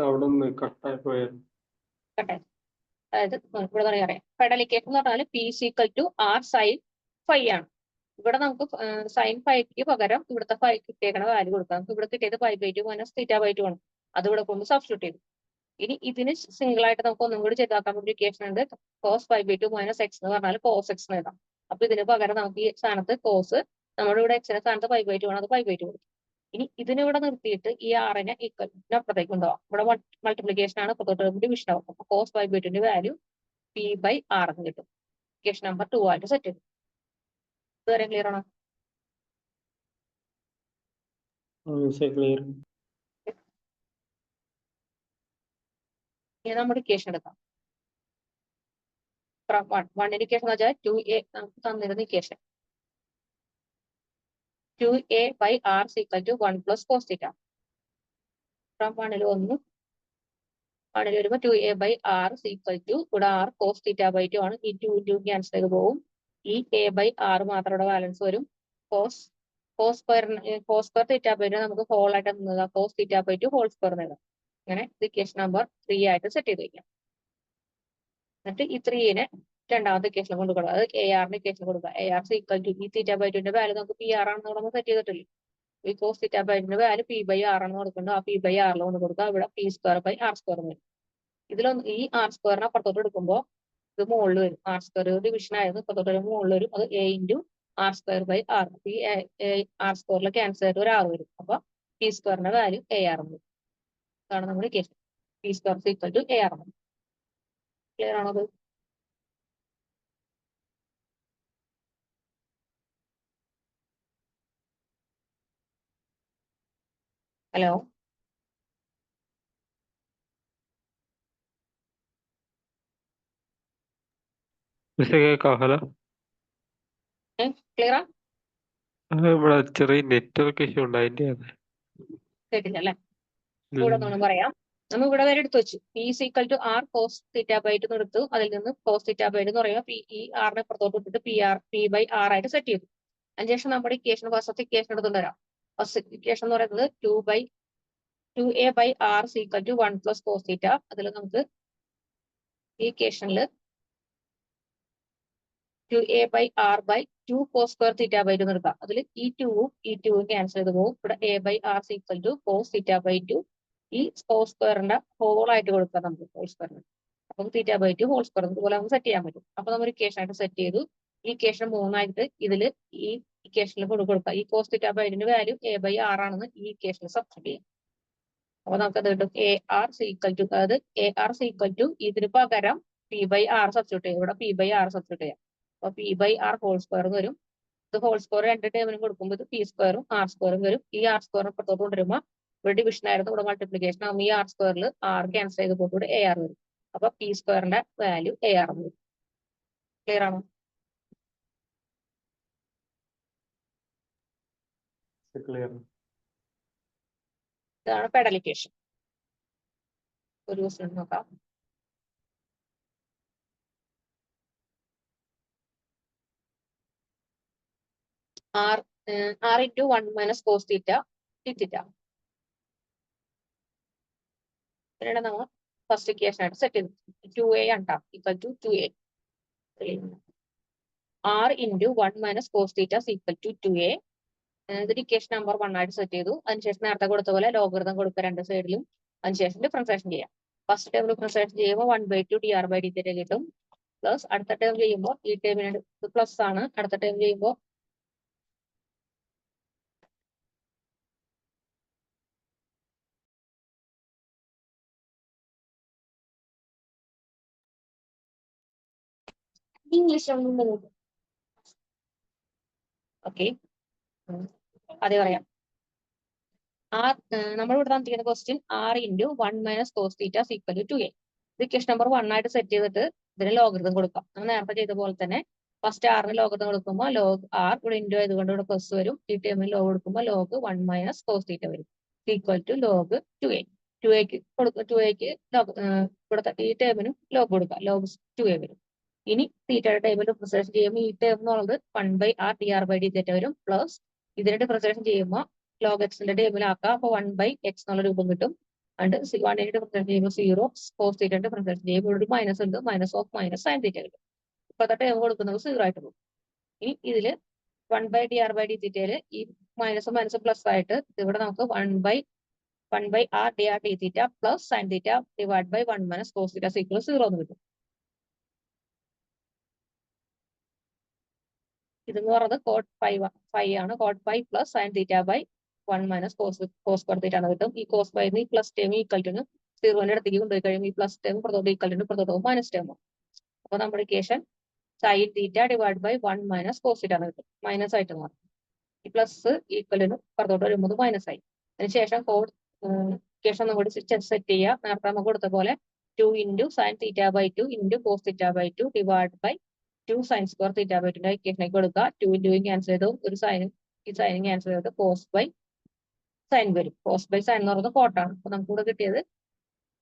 അവിടെ നിന്ന് കട്ടായി പോയായിരുന്നു. കട്ടെ അതായത് ഇവിടെ പറയാം പെഡലിക്കേഷൻ എന്ന് പറഞ്ഞാൽ P is equal to R sine 5 ആണ്. ഇവിടെ നമുക്ക് സൈൻ 5ക്ക് പകരം ഇവിടുത്തെ 5 കിട്ടിയേക്കണ വാല്യൂ കൊടുക്കാം. നമുക്ക് ഇവിടെ കിട്ടിയത് 5/2 മൈനസ് θ/2 ആണ്. അത് ഇവിടെ കൊണ്ട് സബ്സ്റ്റിറ്റ്യൂട്ട് ചെയ്തു. ഇനി ഇതിന് സിംഗിൾ ആയിട്ട് നമുക്ക് ഒന്നും കൂടി ചെയ്താക്കാൻ പറ്റിയ ഇക്വേഷൻ ഉണ്ട്. കോസ് 5/2 മൈനസ് എക്സ് എന്ന് പറഞ്ഞാൽ കോസ് എക്സ് എന്ന് എഴുതാം. അപ്പൊ ഇതിന് പകരം നമുക്ക് ഈ സ്ഥാനത്ത് കോസ് നമ്മുടെ ഇവിടെ എക്സിന്റെ സ്ഥാനത്ത് 5/2 ആണ്, അത് 5/2 കൊടുക്കും. ഇനി ഇതിനെ ഇവിടെ നിർത്തിയിട്ട് ഈ ആറിനെ അപ്പുറത്തേക്ക് ഉണ്ടാവും. ഇവിടെ മൾട്ടിപ്ലിക്കേഷൻ ആണ്, അപ്പുറത്തോട്ട് ഡിവിഷൻ ആവും. അപ്പൊ കോസ് 5/2 വാല്യൂ P/R എന്ന് കിട്ടും. ഇക്വേഷൻ നമ്പർ 2 ആയിട്ട് സെറ്റ് ചെയ്തു. ഇതുവരെ ക്ലിയർ ആണോ? ക്ലിയർ. ഇനി നമ്മുടെ ഇക്വേഷൻ എടുക്കാം. വണ്ണിന്റെ ഇക്വേഷൻ എന്ന് വെച്ചാൽ 2a നമുക്ക് തന്നിരുന്ന equation 2a/r equal to 1 plus cos theta. From വണ്ണിൽ വരുമ്പോൾ 2a/r ഈക്വൽ ടു ഇവിടെ r കോസ് θ/2 ആണ്. ഈ 2 ക്യാൻസൽ ചെയ്ത് പോകും. ഈ a/r മാത്രം ഇവിടെ ബാലൻസ് വരും. കോസ് സ്ക്വയർ θ/2 നമുക്ക് ഹോൾ ആയിട്ട് നിന്നതാണ് കോസ് θ/2 ഹോൾ സ്ക്വയർ എഴുതാം. അങ്ങനെ ഇക്വേഷൻ നമ്പർ 3 ആയിട്ട് സെറ്റ് ചെയ്ത് വയ്ക്കാം. എന്നിട്ട് ഈ 3നെ രണ്ടാമത്തെ ഇക്വേഷൻ കൊണ്ട് കൊടുക്കുക. അത് AR-ന്റെ ഇക്വേഷൻ കൊടുക്കുക. AR ഈക്വൽ ടു ഈ θ/2 വാല്യൂ നമുക്ക് PR ആണെന്ന് നമ്മൾ സെറ്റ് ചെയ്തിട്ടില്ല. ഈ കോസ് θ/2 വാല്യൂ P/R ആണെന്ന് കൊടുക്കുന്നുണ്ട്. ആ P/R കൊണ്ട് കൊടുക്കുക. ഇവിടെ P²/R² വരും. ഇതിലൊന്ന് ഈ R² അപ്പുറത്തോട്ട് എടുക്കുമ്പോൾ ഇത് മുകളിൽ വരും. R² ഡിവിഷൻ ആയിരുന്നു, ഇപ്പുറത്തോട്ട് വരുമ്പോൾ മുകളിൽ വരും. അത് A × R²/R. ഈ R² ക്യാൻസൽ ആയിട്ട് ഒരു R വരും. അപ്പൊ P² വാല്യൂ AR വരും. അതാണ് നമ്മുടെ equation. P² equal to AR. Clear ആണത്? ഹലോ കേൾക്കാം. ഹലോ, ക്ലിയറാ? ഇവിടെ ചെറിയ നെറ്റ്വർക്ക് ഇഷ്യൂ ഉണ്ട്, അതിന്റെ കേട്ടില്ല അല്ലെ? ഇവിടെ ഒന്നും പറയാം. നമ്മൾ ഇവിടെ വരെ എടുത്തു വെച്ചു. P equal to R cos θ/2 എടുത്തു. അതിൽ നിന്ന് കോസ് θ/2 എന്ന് പറയുമ്പോൾ ഈ ആറിനെ പുറത്തോട്ട് ഇട്ടിട്ട് P/R ആയിട്ട് സെറ്റ് ചെയ്തു. അതിനുശേഷം നമ്മുടെ ഇക്വേഷൻ ഫസ്റ്റ് ഇക്വേഷൻ എടുത്തുകൊണ്ട് വരാം. ഫസ്റ്റ് ഇക്വേഷൻ എന്ന് പറയുന്നത് 2a/r equal to 1 plus cos theta. അതിൽ നമുക്ക് ഈ ഇക്വേഷനിൽ 2a/r/2 കോസ് സ്ക്വയർ θ/2 എടുക്കാം. അതിൽ ഈ 2 ക്യാൻസൽ ചെയ്ത് പോകും. ഇവിടെ a/r ഈക്വൽ ടു കോസ് θ/2 ഈ കോസ് സ്ക്വയറിന്റെ ഹോൾ ആയിട്ട് കൊടുക്കാം നമുക്ക് ഹോൾ സ്ക്വയറിന്. അപ്പം θ/2 ഹോൾ സ്ക്വയർ ഇതുപോലെ നമുക്ക് സെറ്റ് ചെയ്യാൻ പറ്റും. അപ്പൊ നമ്മൾ ഇക്വേഷൻ ആയിട്ട് സെറ്റ് ചെയ്തു. ഈ ഇക്വേഷൻ 3 ആയിട്ട് ഇതില് ഈ ഇക്വേഷനിൽ കൊടുക്കാം. ഈ കോസ് θ/2 വാല്യൂ a/r ആണെന്ന് ഈ ഇക്വേഷനിൽ സബ്സ്റ്റിറ്റ്യൂട്ട് ചെയ്യാം. അപ്പൊ നമുക്ക് അത് കിട്ടും AR ഈക്വൽ ടു, അതായത് AR ഈക്വൽ ടു ഇതിന് പകരം P/R സബ്സ്റ്റിറ്റ്യൂട്ട് ചെയ്യാം. ഇവിടെ P/R സബ്സ്റ്റിറ്റ്യൂട്ട് ചെയ്യാം. അപ്പൊ P/R ഹോൾ സ്ക്വയർ വരും. ഇത് ഹോൾ സ്ക്വയർ രണ്ട് ടേമിനും കൊടുക്കുമ്പോൾ ഇത് P² R² വരും. ഈ R² പുറത്തോട്ട് കൊണ്ടുവരുമ്പോൾ ഇവിടെ ഡിവിഷൻ ആയിരുന്നു, ഇവിടെ മൾട്ടിപ്ലിക്കേഷൻ ആകും. ഈ R² R ക്യാൻസൽ ചെയ്ത് പോകുമ്പോൾ ഇവിടെ AR വരും. അപ്പൊ P² വാല്യൂ AR വരും. ക്ലിയർ ആണോ? ക്ലിയർ. ഇതാണ് പെഡലിക്കേഷൻ. ഒരു ദിവസം നോക്കാം. R × 1 minus cos theta d theta. പിന്നീട് നമ്മൾ ഫസ്റ്റ് ഇക്വേഷൻ ആയിട്ട് സെറ്റ് ചെയ്തു. 2a ആണ് equal to 2a. R × 1 minus cos theta equal to 2a. ഇതിന് ഇക്വേഷൻ നമ്പർ 1 ആയിട്ട് സെറ്റ് ചെയ്തു. അതിനുശേഷം നേരത്തെ കൊടുത്ത പോലെ ലോഗരിതം കൊടുക്കുക രണ്ട് സൈഡിലും. അതിനുശേഷം ഡിഫറൻസിയേഷൻ ചെയ്യാം. ഫസ്റ്റ് ടേം ഡിഫറൻസിയേഷൻ ചെയ്യുമ്പോൾ 1/2 dr/d കിട്ടും. പ്ലസ് അടുത്ത ടേം ചെയ്യുമ്പോൾ ഈ ടേമിന് പ്ലസ് ആണ്. അടുത്ത ടേം ചെയ്യുമ്പോൾ ഇംഗ്ലീഷ് ഓക്കെ, അതേ പറയാം. നമ്മൾ ഇവിടെ തന്നിരിക്കുന്ന question R × 1 minus cos theta equal to 2a. ഇത് ഇക്വേഷൻ നമ്പർ 1 ആയിട്ട് സെറ്റ് ചെയ്തിട്ട് ഇതിന് ലോഗരിതം കൊടുക്കാം. നമ്മൾ നേരത്തെ ചെയ്ത പോലെ തന്നെ ഫസ്റ്റ് ആറിന് ലോഗരിതം കൊടുക്കുമ്പോൾ ലോഗ് ആർ ഇവിടെ ഇൻറ്റു ആയതുകൊണ്ട് ഇവിടെ പ്ലസ് വരും. ഈ ടേമിൽ ലോഗ് കൊടുക്കുമ്പോൾ ലോഗ് 1 മൈനസ് കോസ് തീറ്റ വരും. Equal to log 2a. 2aക്ക് ഇവിടുത്തെ ഈ ടേമിനും ലോഗ് കൊടുക്കാം. ലോഗ് 2a വരും. ഇനി തീറ്റയുടെ ടേബിൾ ഡിഫറൻസിയേഷൻ ചെയ്യുമ്പോൾ ഈ ടേം എന്നുള്ളത് 1/r dr/d വരും. പ്ലസ് ഇതിനെ ഡിഫറൻസിയേഷൻ ചെയ്യുമ്പോൾ ലോഗ് എക്സിന്റെ ടേബിളാക്കാം. അപ്പൊ 1/x എന്നുള്ള രൂപം കിട്ടും. and 1 ഡിഫറൻസിയേഷൻ ചെയ്യുമ്പോൾ 0 കോസ് തീറ്റ ഡിഫറൻസിയേഷൻ ചെയ്യുമ്പോൾ ഒരു മൈനസ് ഉണ്ട്. മൈനസ് ഓഫ് മൈനസ് സൈൻ തീറ്റ കിട്ടും. ഇപ്പോഴത്തെ ടേം കൊടുക്കുന്നത് 0 ആയിട്ട് പോകും. ഇനി ഇതില് 1/dr/d ഈ മൈനസ് മൈനസ് പ്ലസ് ആയിട്ട് ഇവിടെ നമുക്ക് 1/r dr plus sine theta divide by 1 minus cos theta is equal 0 എന്ന് കിട്ടും. ഇതെന്ന് പറയുന്നത് കോട്ട് 5 ആണ്. Cot 5 plus sine theta by 1 minus cos square theta ആണ് കിട്ടും. ഈ കോസ് 5 ഈ പ്ലസ് ടേം ഈക്വൽ ടു 0ന്റെ അടുത്തേക്ക് കൊണ്ടുപോയി കഴിയുമ്പോൾ ഈ പ്ലസ് ടേം പുറത്തോട്ട് ഈക്വൽ ടു പുറത്തോട്ട് മൈനസ് ടേം. അപ്പൊ നമ്മുടെ equation sine theta divide by 1 minus cos theta ആണ് കിട്ടും. മൈനസ് ആയിട്ട് മാറും. ഈ പ്ലസ് ഈക്വൽ ടു പുറത്തോട്ട് വരുമ്പോൾ മൈനസ് ആയി. അതിനുശേഷം കോഡ് ഇക്വേഷൻ ഒന്നുകൂടി സെറ്റ് ചെയ്യുക. നേരത്തെ നമുക്ക് കൊടുത്ത പോലെ 2 into sine theta by 2 into cos theta by 2 divide by 2 sine square theta by 2 ഇക്വേഷനിലേക്ക് കൊടുക്കുക. 2 ഇൻറ്റുയും ക്യാൻസൽ ചെയ്തു. ഒരു സൈനും ഈ സൈനും ക്യാൻസൽ ചെയ്ത് കോസ് ബൈ സൈൻ വരും. കോസ് ബൈ സൈൻ എന്ന് പറയുന്നത് കോട്ടാണ്. അപ്പൊ നമുക്ക് ഇവിടെ കിട്ടിയത്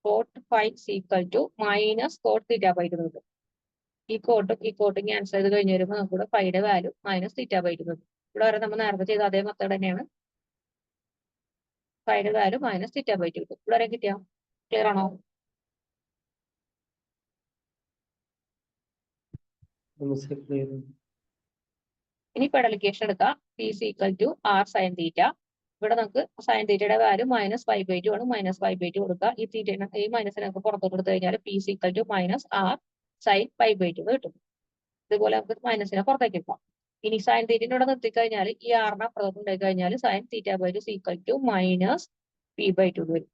cot 5 equal to minus cot theta by 2 കിട്ടും. ഈ കോട്ടും ക്യാൻസൽ ചെയ്ത് കഴിഞ്ഞ് വരുമ്പോൾ നമുക്ക് ഇവിടെ 5യുടെ വാല്യൂ മൈനസ് തീറ്റ ബൈ 2 കിട്ടും. ഇവിടെ വരെ നമ്മൾ നേരത്തെ ചെയ്ത അതേ മെത്തേഡ് തന്നെയാണ്. 5യുടെ വാല്യൂ മൈനസ് തീറ്റ ബൈ 2 കിട്ടും. ഇവിടെ വരെ കിട്ടിയോ? ക്ലിയർ ആണോ? ഇനി പെഡലിക്കേഷൻ എടുക്കാം. P C equal to R sine theta. ഇവിടെ നമുക്ക് സൈൻ തീറ്റയുടെ വാല്യൂ മൈനസ് 5/2 ആണ്. മൈനസ് 5/2 കൊടുക്കുക. ഈ മൈനസിനെ നമുക്ക് പുറത്തോട്ട് എടുത്തു കഴിഞ്ഞാൽ P C equal to minus R sine 5/2 കിട്ടും. ഇതുപോലെ നമുക്ക് മൈനസിനെ പുറത്തേക്ക് എടുക്കാം. ഇനി സൈൻ തീറ്റയുടെ ഇവിടെ നിർത്തി കഴിഞ്ഞാൽ ഈ ആറിനെ അപ്പുറത്തോട്ട് ഉണ്ടായി കഴിഞ്ഞാൽ sine theta by 2 equal to minus P by 2 വരും.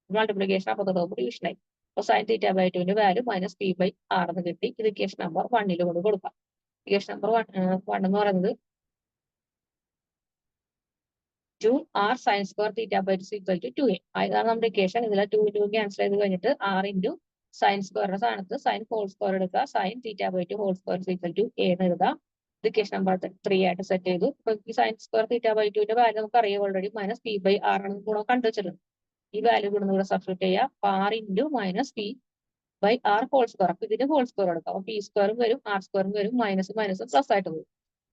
മൾട്ടിപ്ലിക്കേഷൻ അപ്പുറത്തോട്ട് ഡിവിഷനായി. അപ്പൊ സൈൻ തീറ്റ ബൈ 2ന്റെ വാല്യൂ മൈനസ് പി ബൈ 6 എന്ന് കിട്ടി. ഇത് ഇക്വേഷൻ നമ്പർ 1 കൊണ്ട് കൊടുക്കാം. ഇക്വേഷൻ നമ്പർ 1 എന്ന് പറയുന്നത് 2r sine square theta by 2 equal to 2a. അതാണ് നമ്മുടെ ഇക്വേഷൻ. ഇതിലെ 2 ക്യാൻസൽ ചെയ്ത് കഴിഞ്ഞിട്ട് r ഇൻറ്റു സൈൻ സ്ക്വയറിന്റെ സ്ഥാനത്ത് സൈൻ ഹോൾ സ്ക്വയർ എടുക്കുക. Sine theta by 2 whole square equal to a എന്ന് എഴുതാം. ഇത് ഇക്വേഷൻ നമ്പർ 3 ആയിട്ട് സെറ്റ് ചെയ്തു. ഇപ്പൊ ഈ സൈൻ സ്ക്വയർ തീറ്റ ബൈ 2ന്റെ വാല്യൂ നമുക്ക് അറിയാം ഓൾറെഡി. മൈനസ് പി ബൈ 6 ആണ് കൂടെ കണ്ടുവച്ചിട്ടുണ്ട്. ഈ വാല്യൂ ഇവിടെ സബ്സ്റ്റിറ്റ്യൂട്ട് ചെയ്യാം. r into minus P by R whole square. അപ്പൊ ഇതിന്റെ ഹോൾ സ്ക്വയർ എടുക്കാം. അപ്പൊ പി സ്ക്വയറും വരും ആർ സ്ക്വയറും വരും. മൈനസ് മൈനസ് പ്ലസ് ആയിട്ട് വരും.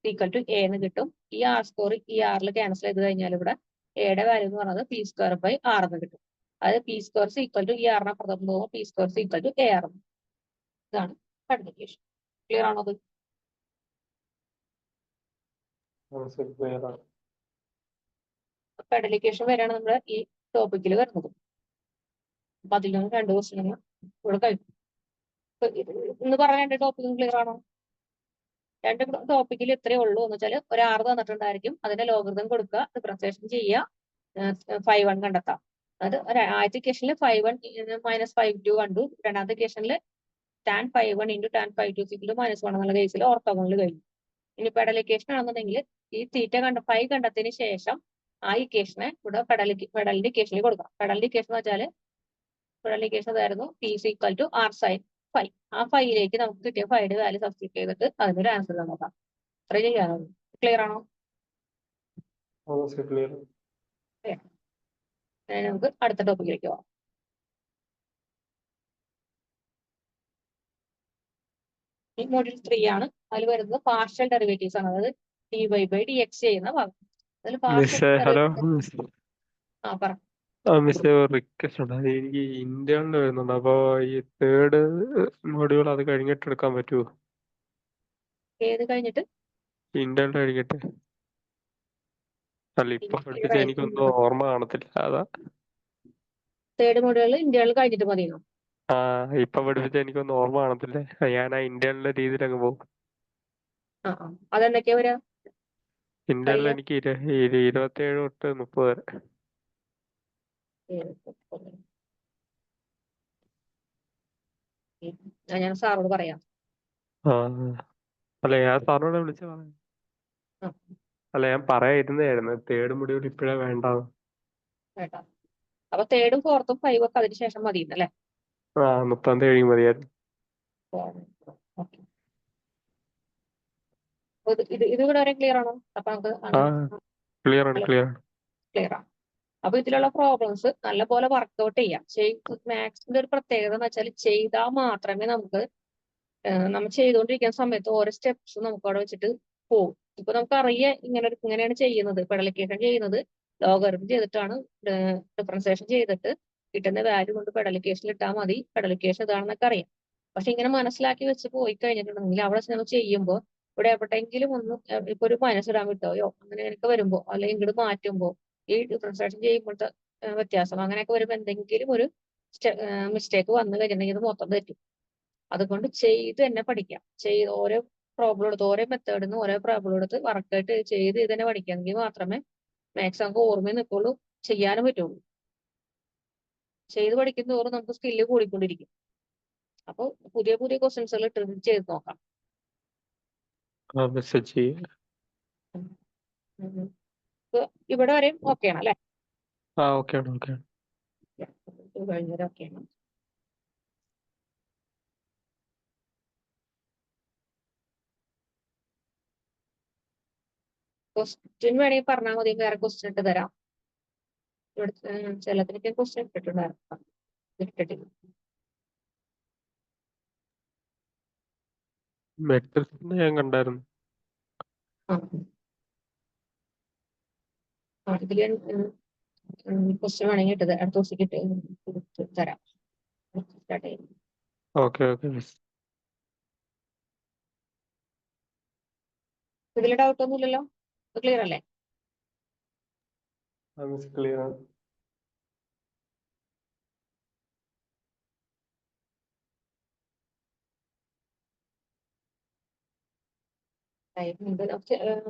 ഈക്വൽ ടു എ എന്ന് കിട്ടും. ഈ ആർ സ്ക്വയർ ഈ ആറിൽ ക്യാൻസൽ ചെയ്ത് കഴിഞ്ഞാൽ ഇവിടെ എയുടെ വാല്യൂ എന്ന് പറയുന്നത് പി സ്ക്വയർ ബൈ 6 എന്ന് കിട്ടും. അതായത് പി സ്ക്വയർ ഈക്വൽ ടു ഈ ആറിനെ പുറത്തോട്ട് പോകുമ്പോൾ P square equal to A R. ഇതാണ് കണ്ടിന്യൂഷൻ. ക്ലിയർ ആണോ? അത് പെഡലിക്കേഷൻ വരെയാണ് നമ്മുടെ ഈ ടോപ്പിക്കിൽ വരുന്നത്. അപ്പൊ അതിൽ നിന്ന് 2 ക്വസ്റ്റ്യൻ ഇവിടെ കഴിക്കും. ഇന്ന് പറഞ്ഞ 2 ടോപ്പിക്കും ക്ലിയർ ആണോ? 2 ടോപ്പിക്കിൽ ഇത്രയേ ഉള്ളൂ. എന്ന് വെച്ചാൽ ഒരു 6 തന്നിട്ടുണ്ടായിരിക്കും. അതിന്റെ ലോഗരിതം കൊടുക്കുക, ഡിഫറൻസിയേഷൻ ചെയ്യുക, 5/1 കണ്ടെത്താം. അത് ആദ്യത്തെ ഇക്വേഷനിൽ 5/1 മൈനസ് 5/2 കണ്ടു. രണ്ടാമത്തെ ഇക്വേഷനിൽ tan 5/1 ഇൻറ്റു tan 5/2 മൈനസ് 1 എന്നുള്ള കേസിൽ ഓർത്തോഗണൽ കഴിഞ്ഞു. ഇനി പെഡലിക്കേഷൻ ആണെന്നുണ്ടെങ്കിൽ ഈ തീറ്റ ഫൈവ് കണ്ടെത്തിയതിന് ശേഷം ആ ഇക്വേഷനെ ഇവിടെ പെഡലിന്റെ ഇക്വേഷനിൽ കൊടുക്കാം. പെഡലിന്റെ ഇക്വേഷൻ എന്ന് വെച്ചാൽ പെഡലിന്റെ ഇക്വേഷൻ അതായിരുന്നു P equal to R sine 5. ആ 5ലേക്ക് നമുക്ക് കിട്ടിയ 5യുടെ വാല്യൂ സബ്സ്റ്റിറ്റ്യൂട്ട് ചെയ്തിട്ട് അതിനൊരു ആൻസർ നോക്കാം. അത്ര ചെയ്യാനോ? ക്ലിയർ ആണോ? നമുക്ക് അടുത്ത ടോപ്പിക്കിലേക്ക് പോവാം. ഈ മോഡ്യൂൾ 3 ആണ്. അതിൽ വരുന്നത് പാർഷ്യൽ ഡെറിവേറ്റീവ്സ് ആണ്. അതായത് dy/dx ചെയ്യുന്ന ഭാഗം. അതിൽ ഹലോ പറ. റിക്വസ്റ്റ് ഉണ്ട്. എനിക്ക് ഇന്റേണൽ വരുന്നുണ്ട്. അപ്പൊ ഈ തേർഡ് മൊഡ്യൂൾ അത് കഴിഞ്ഞിട്ട് എടുക്കാൻ പറ്റുമോ? ഏത് കഴിഞ്ഞിട്ട്? ഇന്റേണൽ കഴിഞ്ഞിട്ട്. അല്ല, ഇപ്പൊ പഠിപ്പിച്ച എനിക്കൊന്നും ഓർമ്മ കാണത്തില്ല. അതാ തേർഡ് മൊഡ്യൂൾ ഇന്റേണൽ കഴിഞ്ഞിട്ട് മതിയോ? ഇപ്പൊ പഠിപ്പിച്ച എനിക്കൊന്നും ഓർമ്മ കാണത്തില്ലേ. ഞാൻ ആ ഇന്റേണലിന്റെ രീതിയിൽ അങ്ങ് പോകും. അതെന്തൊക്കെയാ വരാ? ഇന്റേണൽ എനിക്ക് 27 തൊട്ട് 30 വരെ. ഞാൻ സാറോട് പറയാം. അല്ല, ഞാൻ സാറിനോട് വിളിച്ചു പറയാം. അല്ല, ഞാൻ പറയായിരുന്നായിരുന്നു തേർഡ് മൊഡ്യൂൾ ഇപ്പഴേ വേണ്ട. അപ്പൊ തേർഡും ഫോർത്തും 5 ഒക്കെ അതിനുശേഷം മതിയെന്നല്ലേ? 30 കഴിയും മതിയായിരുന്നു. അപ്പൊ ഇത് ഇവിടെ വരെ ക്ലിയർ ആണോ? അപ്പൊ നമുക്ക് ആ ക്ലിയർ ആണ് ക്ലിയർ ആണ്. ക്ലിയർ ആണ്. അപ്പൊ ഇതിലുള്ള പ്രോബ്ലംസ് നല്ലപോലെ വർക്ക്ഔട്ട് ചെയ്യാം. മാത്സിന്റെ ഒരു പ്രത്യേകത എന്ന് വെച്ചാൽ ചെയ്താൽ മാത്രമേ നമുക്ക് നമ്മൾ ചെയ്തുകൊണ്ടിരിക്കുന്ന സമയത്ത് ഓരോ സ്റ്റെപ്സ് നമുക്ക് അവിടെ വെച്ചിട്ട് പോകും. ഇപ്പൊ നമുക്കറിയാം ഇങ്ങനെയാണ് ചെയ്യുന്നത്. പെഡലിക്കേഷൻ ചെയ്യുന്നത് ലോഗരിതം ചെയ്തിട്ടാണ്, ഡിഫറൻസിയേഷൻ ചെയ്തിട്ട് കിട്ടുന്ന വാല്യൂ കൊണ്ട് പെഡലിക്കേഷനിൽ ഇട്ടാൽ മതി, പെഡലിക്കേഷൻ ഇതാണെന്നൊക്കെ അറിയാം. പക്ഷെ ഇങ്ങനെ മനസ്സിലാക്കി വെച്ച് പോയി കഴിഞ്ഞിട്ടുണ്ടെങ്കിൽ അവിടെ നമ്മൾ ചെയ്യുമ്പോൾ ഇവിടെ എവിടെയെങ്കിലും ഒന്ന് ഇപ്പൊ ഒരു മൈനസ് ഇടാൻ വിട്ടോയോ അങ്ങനെയൊക്കെ വരുമ്പോ, അല്ലെങ്കിൽ ഇങ്ങോട്ട് മാറ്റുമ്പോ ഈ ഡിഫറൻസിയേഷൻ ചെയ്യുമ്പോഴത്തെ വ്യത്യാസം അങ്ങനെയൊക്കെ വരുമ്പോൾ എന്തെങ്കിലും ഒരു മിസ്റ്റേക്ക് വന്നു കഴിഞ്ഞിട്ടുണ്ടെങ്കിൽ ഇത് മൊത്തം തെറ്റും. അതുകൊണ്ട് ചെയ്ത് തന്നെ പഠിക്കാം. ഓരോ പ്രോബ്ലം എടുത്ത് ഓരോ മെത്തേഡിൽ നിന്ന് ഓരോ പ്രോബ്ലം എടുത്ത് വർക്കായിട്ട് ചെയ്ത് ഇത് തന്നെ പഠിക്കാമെങ്കിൽ മാത്രമേ മാത്സ് നമുക്ക് ഓർമ്മയിൽ നിൽക്കുള്ളൂ, ചെയ്യാനും പറ്റുള്ളൂ. ചെയ്ത് പഠിക്കും തോറും നമുക്ക് സ്കില്ല് കൂടിക്കൊണ്ടിരിക്കും. അപ്പോൾ പുതിയ പുതിയ ക്വസ്റ്റ്യൻസുകൾ ഇട്ട് ചെയ്ത് നോക്കാം. മെസ്സേജ് ചെയ്യാം. ഇപ്പൊ ഇവിടെ വരെയും ഓക്കെ ആണ് അല്ലെ? ഓക്കെ ആണ് ഓക്കെ ആണ്. കഴിഞ്ഞവരെ ഓക്കെ ആണ്. ക്വസ്റ്റ്യൻ വേണമെങ്കിൽ പറഞ്ഞാൽ മതി, വേറെ ക്വസ്റ്റ്യൻ ഇട്ട് തരാം. ഇവിടെ ചിലതിനൊക്കെ ക്വസ്റ്റ്യൻ ഇട്ടിട്ടുണ്ടായിരുന്നു, ഇട്ടിട്ടില്ല. മെട്രിക്സിന് ഞാൻ കണ്ടായിരുന്നു. ഇതിൽ ക്വസ്റ്റ്യൻ വേണമെങ്കിൽ ഇട്ടത് അടുത്ത ദിവസത്തേക്ക് ഇട്ട് തരാം. സ്റ്റാർട്ട് ചെയ്യും. Okay okay miss. ഇതിൽ ഡൗട്ട് ഒന്നും ഇല്ലല്ലോ? ക്ലിയർ അല്ലേ? മിസ് ക്ലിയർ ആണ്.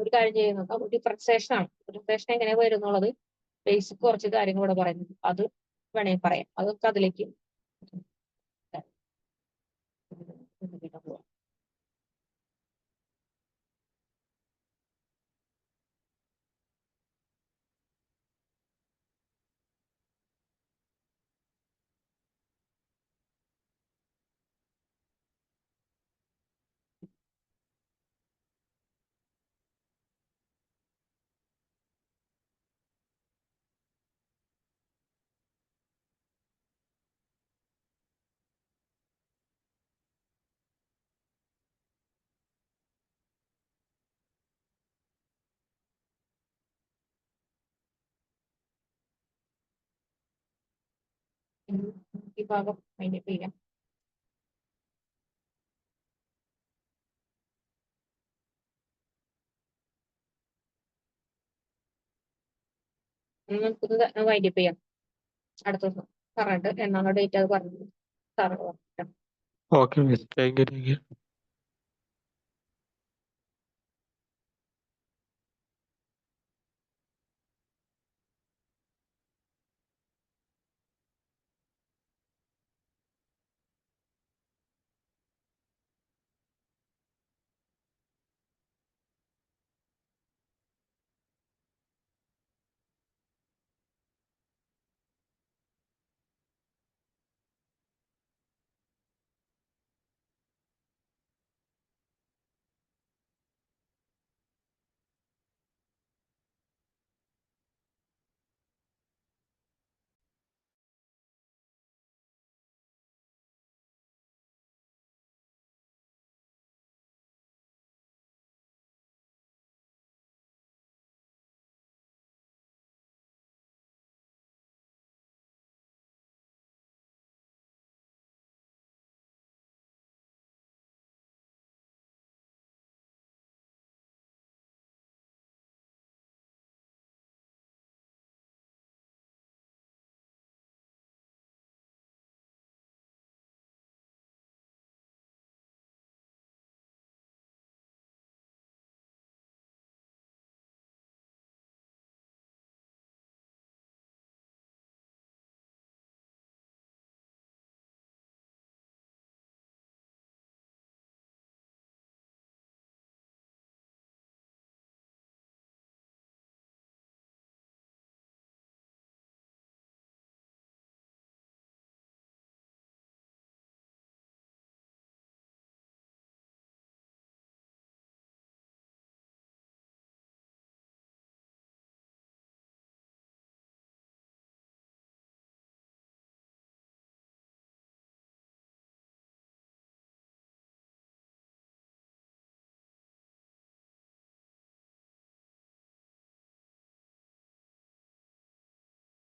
ഒരു കാര്യം ചെയ്യുന്നത് ഡിഫറൻസിയേഷൻ ആണ്. ഡിഫറൻസിയേഷൻ എങ്ങനെ വരും എന്നുള്ളത് ബേസിക് കുറച്ച് കാര്യങ്ങൾ ഇവിടെ പറയുന്നത്, അത് വേണമെങ്കിൽ പറയാം. അതൊക്കെ അതിലേക്ക് പോവാം. ഈ ഭാഗം അതിന്റെ ചെയ്യാം. നമുക്കിത് വൈൻഡപ്പ് ചെയ്യാം. അടുത്ത ദിവസം പറഞ്ഞിട്ട് എന്നാണോ ഡേറ്റ് അത് പറഞ്ഞു sir. Okay miss, thank you.